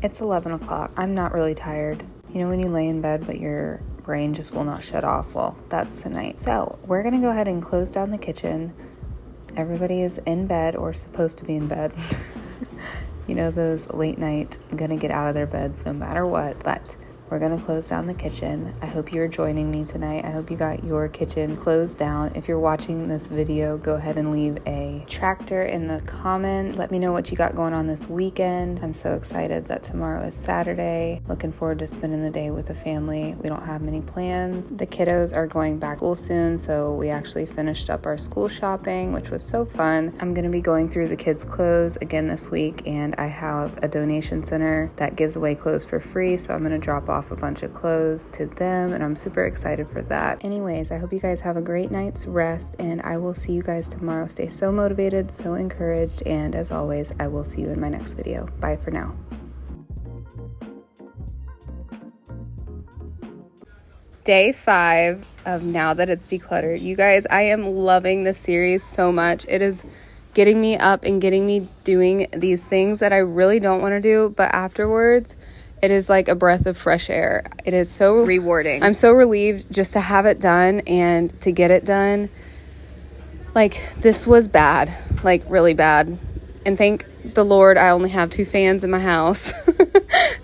It's 11 o'clock. I'm not really tired. You know when you lay in bed but your brain just will not shut off? Well, that's tonight. So we're gonna go ahead and close down the kitchen. Everybody is in bed or supposed to be in bed. You know, those late night gonna get out of their beds no matter what, but we're gonna close down the kitchen. I hope you're joining me tonight. I hope you got your kitchen closed down. If you're watching this video, go ahead and leave a tractor in the comments. Let me know what you got going on this weekend. I'm so excited that tomorrow is Saturday. Looking forward to spending the day with the family. We don't have many plans. The kiddos are going back to school soon, so we actually finished up our school shopping, which was so fun. I'm gonna be going through the kids' clothes again this week, and I have a donation center that gives away clothes for free, so I'm gonna drop off a bunch of clothes to them, and I'm super excited for that. Anyways, I hope you guys have a great night's rest, and I will see you guys tomorrow. Stay so motivated, so encouraged, and as always, I will see you in my next video. Bye for now. Day 5 of Now That It's Decluttered. You guys, I am loving this series so much. It is getting me up and getting me doing these things that I really don't want to do, but afterwards it is like a breath of fresh air. It is so rewarding. I'm so relieved just to have it done and to get it done. Like, this was bad, like really bad. And thank the Lord I only have 2 fans in my house.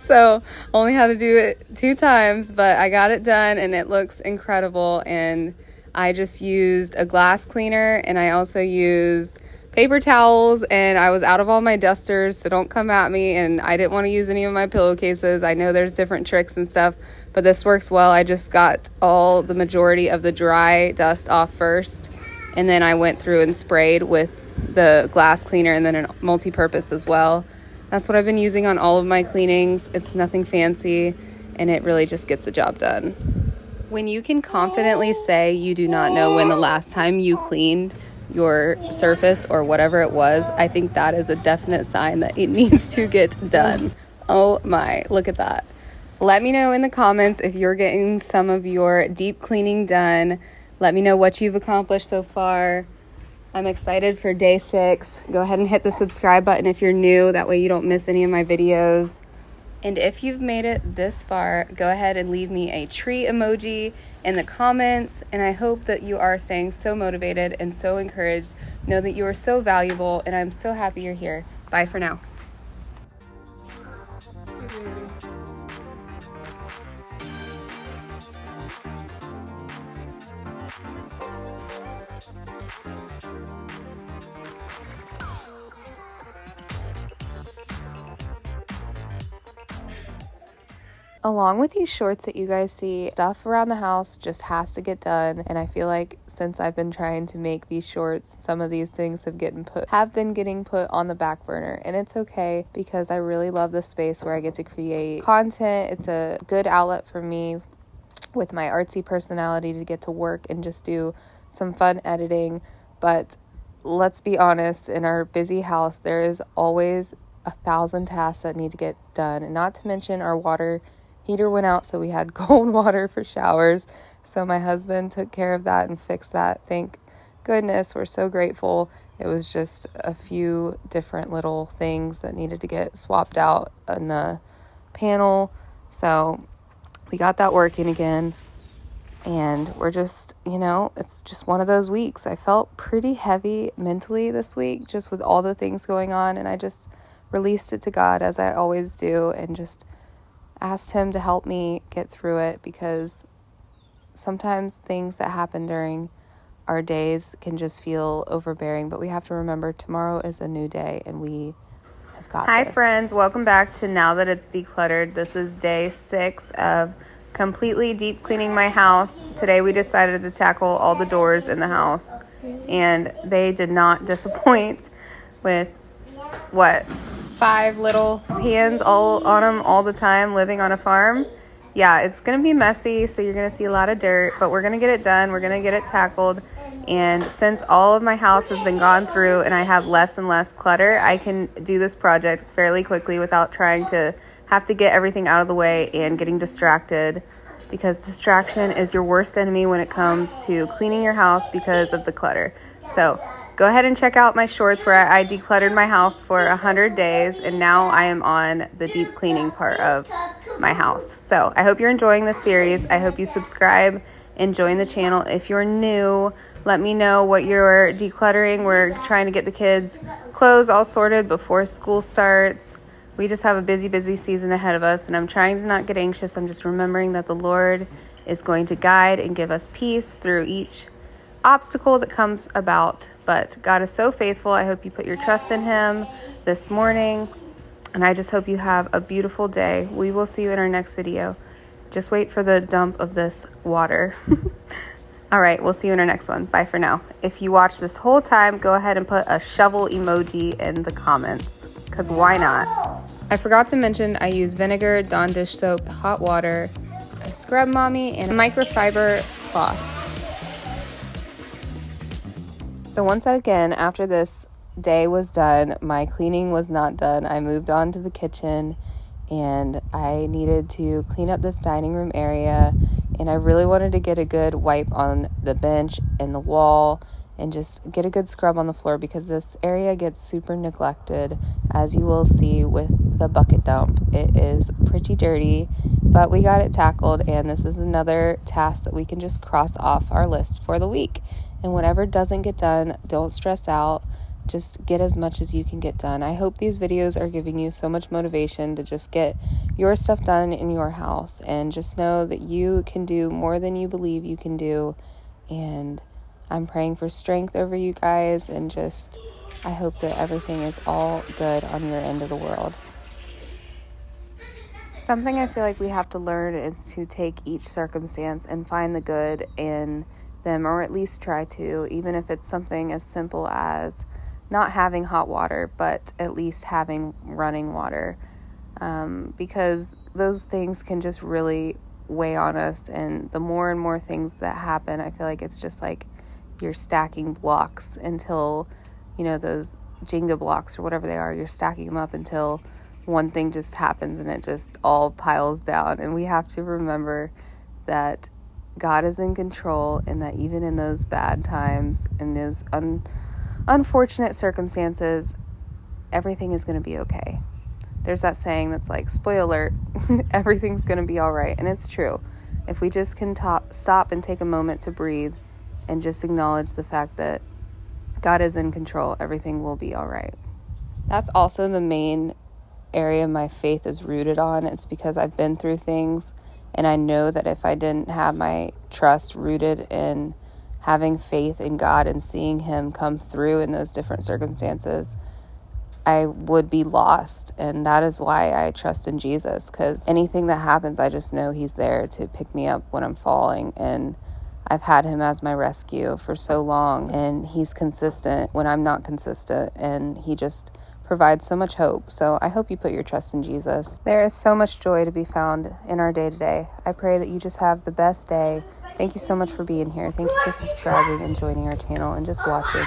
So only had to do it 2 times, but I got it done and it looks incredible. And I just used a glass cleaner, and I also used paper towels, and I was out of all my dusters, so don't come at me. And I didn't want to use any of my pillowcases. I know there's different tricks and stuff, but this works well. I just got all the majority of the dry dust off first, and then I went through and sprayed with the glass cleaner and then a multi-purpose as well. That's what I've been using on all of my cleanings. It's nothing fancy, and it really just gets the job done. When you can confidently say you do not know when the last time you cleaned your surface or whatever it was, I think that is a definite sign that it needs to get done. Oh my, look at that. Let me know in the comments if you're getting some of your deep cleaning done. Let me know what you've accomplished so far. I'm excited for day 6. Go ahead and hit the subscribe button if you're new. That way you don't miss any of my videos. And if you've made it this far, go ahead and leave me a tree emoji in the comments. And I hope that you are staying so motivated and so encouraged. Know that you are so valuable, and I'm so happy you're here. Bye for now. Along with these shorts that you guys see, stuff around the house just has to get done. And I feel like since I've been trying to make these shorts, some of these things have been getting put on the back burner. And it's okay, because I really love this space where I get to create content. It's a good outlet for me with my artsy personality to get to work and just do some fun editing. But let's be honest, in our busy house, there is always 1,000 tasks that need to get done. And not to mention our water heater went out, so we had cold water for showers. So my husband took care of that and fixed that. Thank goodness. We're so grateful. It was just a few different little things that needed to get swapped out in the panel. So we got that working again. And we're just, it's just one of those weeks. I felt pretty heavy mentally this week, just with all the things going on. And I just released it to God, as I always do, and just asked him to help me get through it, because sometimes things that happen during our days can just feel overbearing, but we have to remember tomorrow is a new day, and we have got this. Hi friends, welcome back to Now That It's Decluttered. This is day 6 of completely deep cleaning my house. Today we decided to tackle all the doors in the house, and they did not disappoint with 5 little hands all on them all the time, living on a farm. Yeah, it's going to be messy, so you're going to see a lot of dirt, but we're going to get it done. We're going to get it tackled. And since all of my house has been gone through and I have less and less clutter, I can do this project fairly quickly without trying to have to get everything out of the way and getting distracted, because distraction is your worst enemy when it comes to cleaning your house because of the clutter. So Go ahead and check out my shorts where I decluttered my house for 100 days, and now I am on the deep cleaning part of my house. So I hope you're enjoying this series. I hope you subscribe and join the channel. If you're new, let me know what you're decluttering. We're trying to get the kids' clothes all sorted before school starts. We just have a busy season ahead of us, and I'm trying to not get anxious. I'm just remembering that the Lord is going to guide and give us peace through each obstacle that comes about. But God is so faithful. I hope you put your trust in Him this morning, and I just hope you have a beautiful day. We will see you in our next video. Just wait for the dump of this water. All right, we'll see you in our next one. Bye for now. If you watch this whole time, go ahead and put a shovel emoji in the comments, because why not? I forgot to mention I use vinegar, Dawn dish soap, hot water, a scrub mommy, and a microfiber cloth. So once again, after this day was done, my cleaning was not done. I moved on to the kitchen, and I needed to clean up this dining room area, and I really wanted to get a good wipe on the bench and the wall and just get a good scrub on the floor, because this area gets super neglected, as you will see with the bucket dump. It is pretty dirty, but we got it tackled, and this is another task that we can just cross off our list for the week. And whatever doesn't get done, don't stress out. Just get as much as you can get done. I hope these videos are giving you so much motivation to just get your stuff done in your house, and just know that you can do more than you believe you can do. And I'm praying for strength over you guys, and just I hope that everything is all good on your end of the world. Something I feel like we have to learn is to take each circumstance and find the good in them, or at least try to, even if it's something as simple as not having hot water, but at least having running water, because those things can just really weigh on us. And the more and more things that happen, I feel like it's just like you're stacking blocks until, those Jenga blocks or whatever they are, you're stacking them up until one thing just happens and it just all piles down. And we have to remember that God is in control, and that even in those bad times and those unfortunate circumstances, everything is going to be okay. There's that saying that's like, spoiler alert, everything's going to be all right. And it's true. If we just can stop and take a moment to breathe and just acknowledge the fact that God is in control, everything will be all right. That's also the main area my faith is rooted on. It's because I've been through things, and I know that if I didn't have my trust rooted in having faith in God and seeing Him come through in those different circumstances, I would be lost. And that is why I trust in Jesus, because anything that happens, I just know He's there to pick me up when I'm falling. And I've had Him as my rescue for so long, and He's consistent when I'm not consistent, and He just provides so much hope. So I hope you put your trust in Jesus. There is so much joy to be found in our day-to-day. I pray that you just have the best day. Thank you so much for being here. Thank you for subscribing and joining our channel and just watching.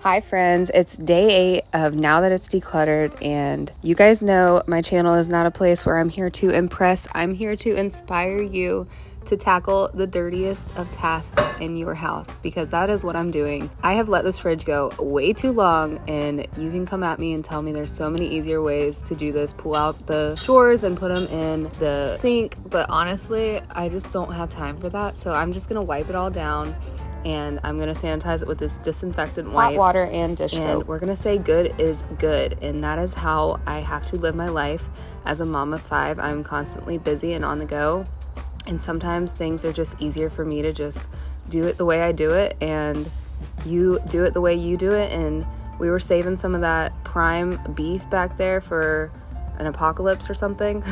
Hi friends, it's day 8 of Now That It's Decluttered, and you guys know my channel is not a place where I'm here to impress. I'm here to inspire you to tackle the dirtiest of tasks in your house, because that is what I'm doing. I have let this fridge go way too long, and you can come at me and tell me there's so many easier ways to do this. Pull out the drawers and put them in the sink, but honestly, I just don't have time for that. So I'm just gonna wipe it all down, and I'm gonna sanitize it with this disinfectant wipes, hot water and dish soap. And we're gonna say good is good, and that is how I have to live my life as a mom of 5. I'm constantly busy and on the go, and sometimes things are just easier for me to just do it the way I do it, and you do it the way you do it. And we were saving some of that prime beef back there for an apocalypse or something.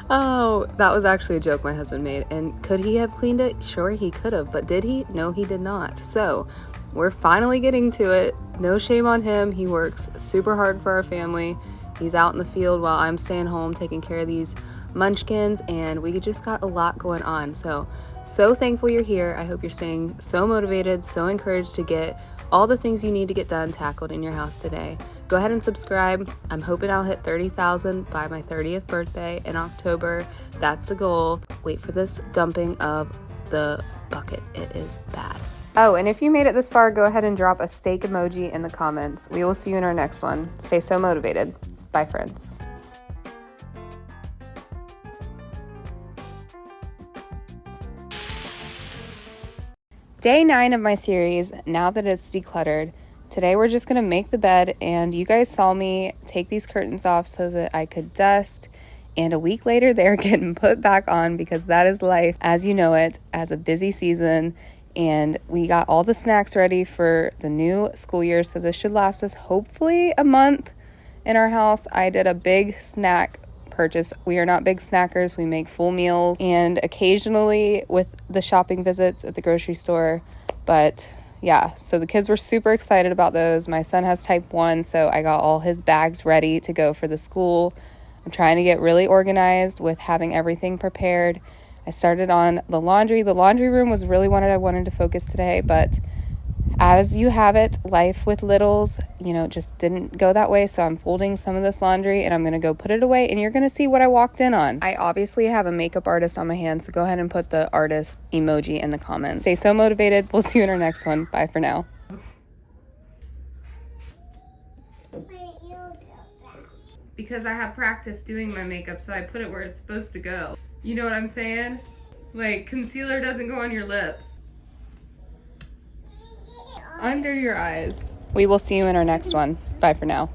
Oh, that was actually a joke my husband made. And could he have cleaned it? Sure, he could have, but did he? No, he did not. So we're finally getting to it. No shame on him. He works super hard for our family. He's out in the field while I'm staying home taking care of these munchkins, and we just got a lot going on. So thankful you're here. I hope you're staying so motivated, so encouraged to get all the things you need to get done tackled in your house today. Go ahead and subscribe. I'm hoping I'll hit 30,000 by my 30th birthday in October. That's the goal. Wait for this dumping of the bucket. It is bad. Oh, and if you made it this far, go ahead and drop a steak emoji in the comments. We will see you in our next one. Stay so motivated. Bye, friends. Day 9 of my series, now that it's decluttered. Today we're just going to make the bed, and you guys saw me take these curtains off so that I could dust, and a week later they're getting put back on because that is life as you know it, as a busy season. And we got all the snacks ready for the new school year, so this should last us hopefully a month in our house. I did a big snack purchase. We are not big snackers. We make full meals and occasionally with the shopping visits at the grocery store. But yeah, so the kids were super excited about those. My son has type 1, so I got all his bags ready to go for the school. I'm trying to get really organized with having everything prepared. I started on the laundry. The laundry room was really what I wanted to focus today, but as you have it, life with littles, just didn't go that way. So I'm folding some of this laundry and I'm going to go put it away, and you're going to see what I walked in on. I obviously have a makeup artist on my hands, so go ahead and put the artist emoji in the comments. Stay so motivated. We'll see you in our next one. Bye for now. Because I have practice doing my makeup, so I put it where it's supposed to go. You know what I'm saying? Like, concealer doesn't go on your lips. Under your eyes. We will see you in our next one. Bye for now.